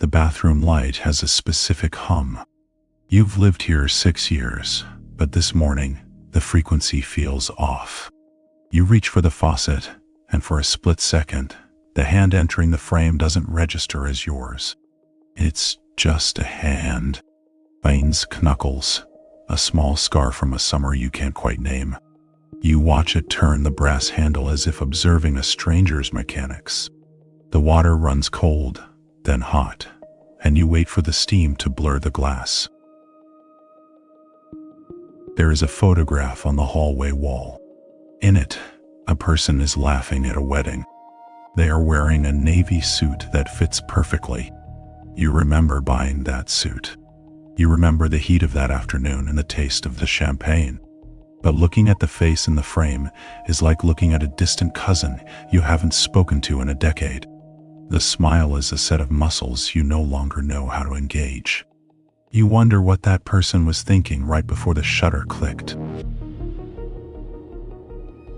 The bathroom light has a specific hum. You've lived here 6 years, but this morning, the frequency feels off. You reach for the faucet, and for a split second, the hand entering the frame doesn't register as yours. It's just a hand. Veins, knuckles, a small scar from a summer you can't quite name. You watch it turn the brass handle as if observing a stranger's mechanics. The water runs cold, then hot, and you wait for the steam to blur the glass. There is a photograph on the hallway wall. In it, a person is laughing at a wedding. They are wearing a navy suit that fits perfectly. You remember buying that suit. You remember the heat of that afternoon and the taste of the champagne. But looking at the face in the frame is like looking at a distant cousin you haven't spoken to in a decade. The smile is a set of muscles you no longer know how to engage. You wonder what that person was thinking right before the shutter clicked.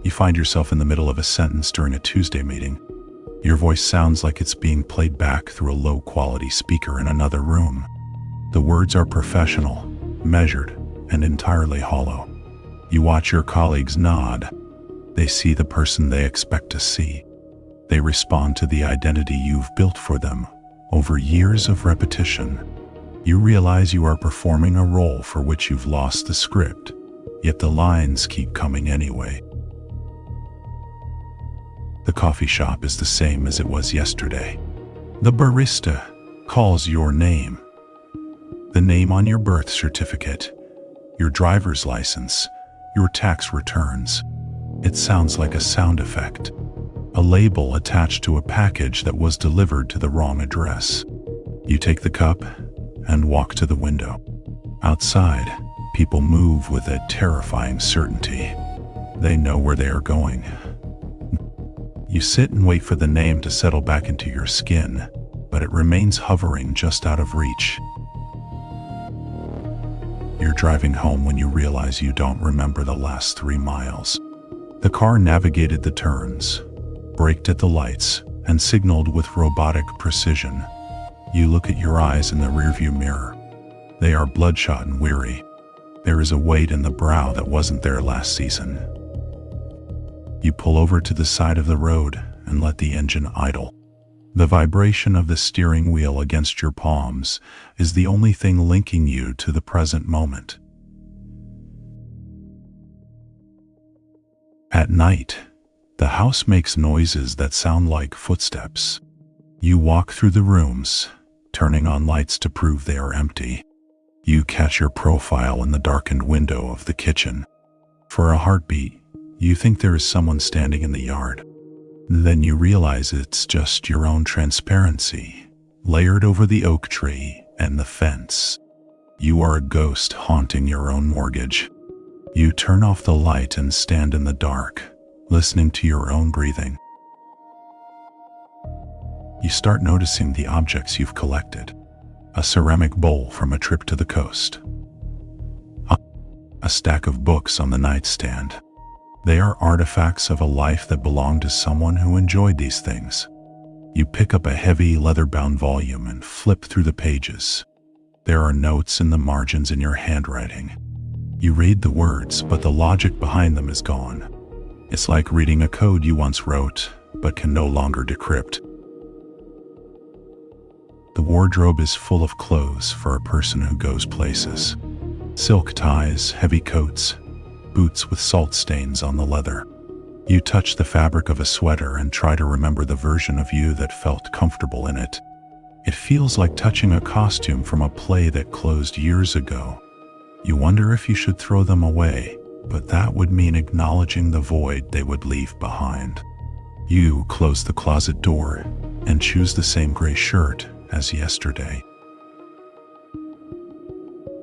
You find yourself in the middle of a sentence during a Tuesday meeting. Your voice sounds like it's being played back through a low-quality speaker in another room. The words are professional, measured, and entirely hollow. You watch your colleagues nod. They see the person they expect to see. They respond to the identity you've built for them over years of repetition. You realize you are performing a role for which you've lost the script, yet the lines keep coming anyway. The coffee shop is the same as it was yesterday. The barista calls your name. The name on your birth certificate, your driver's license, your tax returns. It sounds like a sound effect. A label attached to a package that was delivered to the wrong address. You take the cup and walk to the window. Outside, people move with a terrifying certainty. They know where they are going. You sit and wait for the name to settle back into your skin, but it remains hovering just out of reach. You're driving home when you realize you don't remember the last 3 miles. The car navigated the turns, braked at the lights, and signaled with robotic precision. You look at your eyes in the rearview mirror. They are bloodshot and weary. There is a weight in the brow that wasn't there last season. You pull over to the side of the road and let the engine idle. The vibration of the steering wheel against your palms is the only thing linking you to the present moment. At night, the house makes noises that sound like footsteps. You walk through the rooms, turning on lights to prove they are empty. You catch your profile in the darkened window of the kitchen. For a heartbeat, you think there is someone standing in the yard. Then you realize it's just your own transparency, layered over the oak tree and the fence. You are a ghost haunting your own mortgage. You turn off the light and stand in the dark, listening to your own breathing. You start noticing the objects you've collected. A ceramic bowl from a trip to the coast. A stack of books on the nightstand. They are artifacts of a life that belonged to someone who enjoyed these things. You pick up a heavy leather-bound volume and flip through the pages. There are notes in the margins in your handwriting. You read the words, but the logic behind them is gone. It's like reading a code you once wrote, but can no longer decrypt. The wardrobe is full of clothes for a person who goes places. Silk ties, heavy coats, boots with salt stains on the leather. You touch the fabric of a sweater and try to remember the version of you that felt comfortable in it. It feels like touching a costume from a play that closed years ago. You wonder if you should throw them away, but that would mean acknowledging the void they would leave behind. You close the closet door and choose the same gray shirt as yesterday.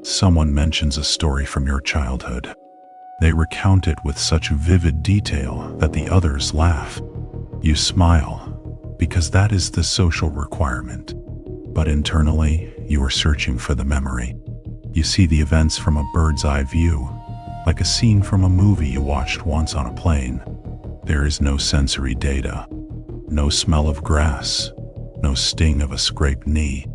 Someone mentions a story from your childhood. They recount it with such vivid detail that the others laugh. You smile, because that is the social requirement. But internally, you are searching for the memory. You see the events from a bird's eye view, like a scene from a movie you watched once on a plane. There is no sensory data, no smell of grass, no sting of a scraped knee.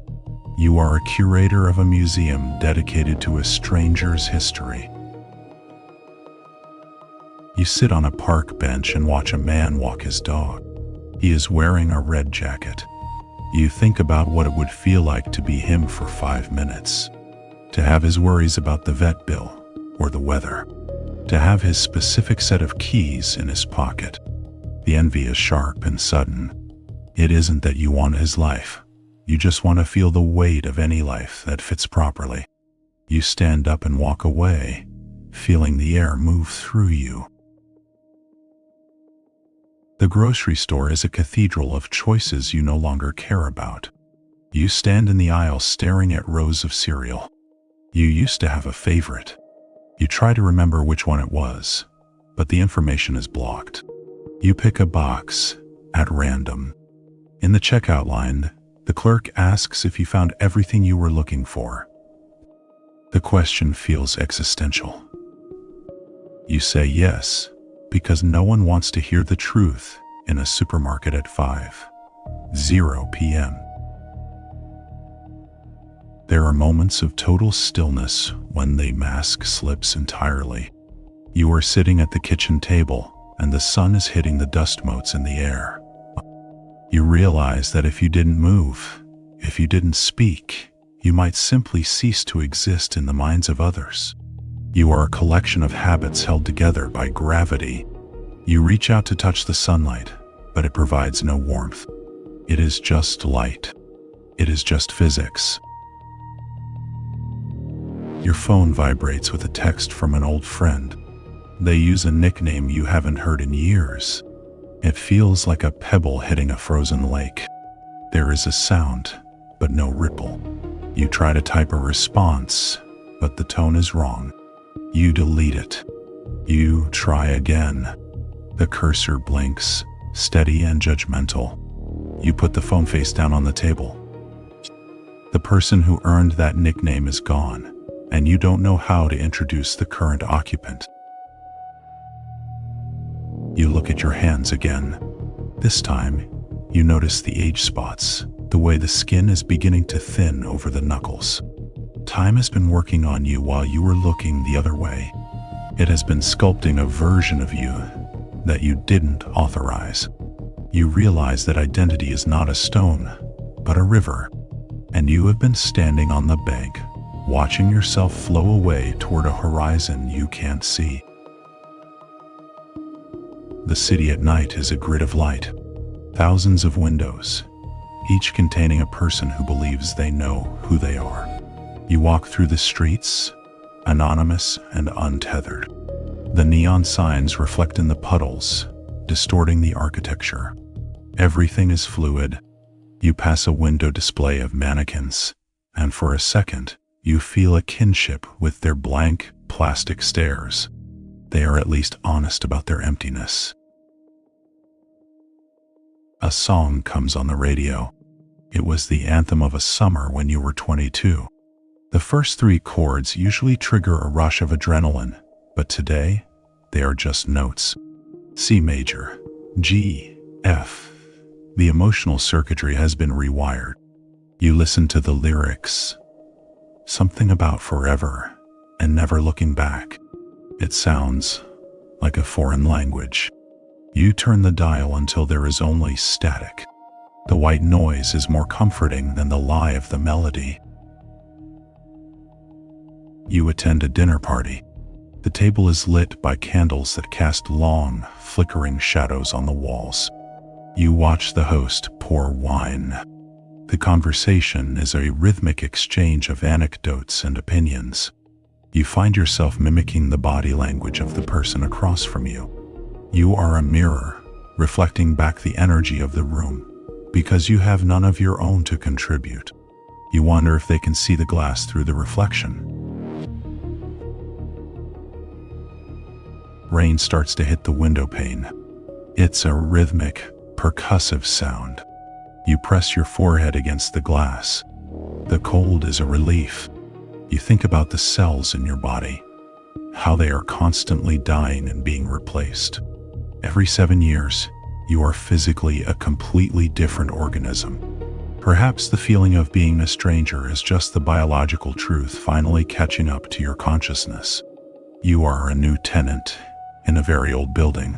You are a curator of a museum dedicated to a stranger's history. You sit on a park bench and watch a man walk his dog. He is wearing a red jacket. You think about what it would feel like to be him for 5 minutes. To have his worries about the vet bill or the weather. To have his specific set of keys in his pocket. The envy is sharp and sudden. It isn't that you want his life. You just want to feel the weight of any life that fits properly. You stand up and walk away, feeling the air move through you. The grocery store is a cathedral of choices you no longer care about. You stand in the aisle staring at rows of cereal. You used to have a favorite. You try to remember which one it was, but the information is blocked. You pick a box at random. In the checkout line, the clerk asks if you found everything you were looking for. The question feels existential. You say yes, because no one wants to hear the truth in a supermarket at 5:00 p.m. There are moments of total stillness when the mask slips entirely. You are sitting at the kitchen table and the sun is hitting the dust motes in the air. You realize that if you didn't move, if you didn't speak, you might simply cease to exist in the minds of others. You are a collection of habits held together by gravity. You reach out to touch the sunlight, but it provides no warmth. It is just light. It is just physics. Your phone vibrates with a text from an old friend. They use a nickname you haven't heard in years. It feels like a pebble hitting a frozen lake. There is a sound, but no ripple. You try to type a response, but the tone is wrong. You delete it. You try again. The cursor blinks, steady and judgmental. You put the phone face down on the table. The person who earned that nickname is gone, and you don't know how to introduce the current occupant. You look at your hands again. This time, you notice the age spots, the way the skin is beginning to thin over the knuckles. Time has been working on you while you were looking the other way. It has been sculpting a version of you that you didn't authorize. You realize that identity is not a stone, but a river, and you have been standing on the bank, watching yourself flow away toward a horizon you can't see. The city at night is a grid of light, thousands of windows, each containing a person who believes they know who they are. You walk through the streets, anonymous and untethered. The neon signs reflect in the puddles, distorting the architecture. Everything is fluid. You pass a window display of mannequins, and for a second, you feel a kinship with their blank, plastic stares. They are at least honest about their emptiness. A song comes on the radio. It was the anthem of a summer when you were 22. The first 3 chords usually trigger a rush of adrenaline, but today, they are just notes. C major, G, F. The emotional circuitry has been rewired. You listen to the lyrics. Something about forever and never looking back. It sounds like a foreign language. You turn the dial until there is only static. The white noise is more comforting than the lie of the melody. You attend a dinner party. The table is lit by candles that cast long, flickering shadows on the walls. You watch the host pour wine. The conversation is a rhythmic exchange of anecdotes and opinions. You find yourself mimicking the body language of the person across from you. You are a mirror, reflecting back the energy of the room, because you have none of your own to contribute. You wonder if they can see the glass through the reflection. Rain starts to hit the window pane. It's a rhythmic, percussive sound. You press your forehead against the glass. The cold is a relief. You think about the cells in your body, how they are constantly dying and being replaced. Every 7 years, you are physically a completely different organism. Perhaps the feeling of being a stranger is just the biological truth finally catching up to your consciousness. You are a new tenant in a very old building.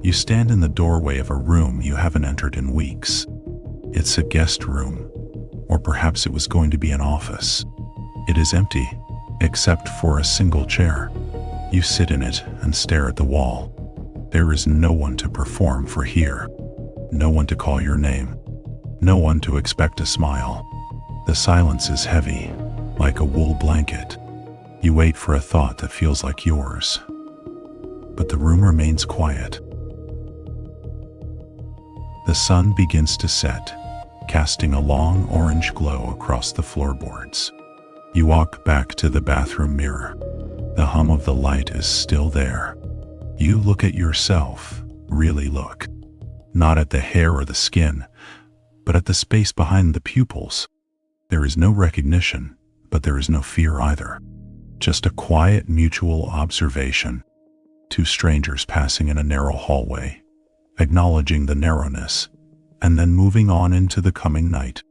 You stand in the doorway of a room you haven't entered in weeks. It's a guest room, or perhaps it was going to be an office. It is empty, except for a single chair. You sit in it and stare at the wall. There is no one to perform for here. No one to call your name. No one to expect a smile. The silence is heavy, like a wool blanket. You wait for a thought that feels like yours. But the room remains quiet. The sun begins to set, casting a long orange glow across the floorboards. You walk back to the bathroom mirror. The hum of the light is still there. You look at yourself, really look. Not at the hair or the skin, but at the space behind the pupils. There is no recognition, but there is no fear either. Just a quiet mutual observation. Two strangers passing in a narrow hallway, acknowledging the narrowness, and then moving on into the coming night.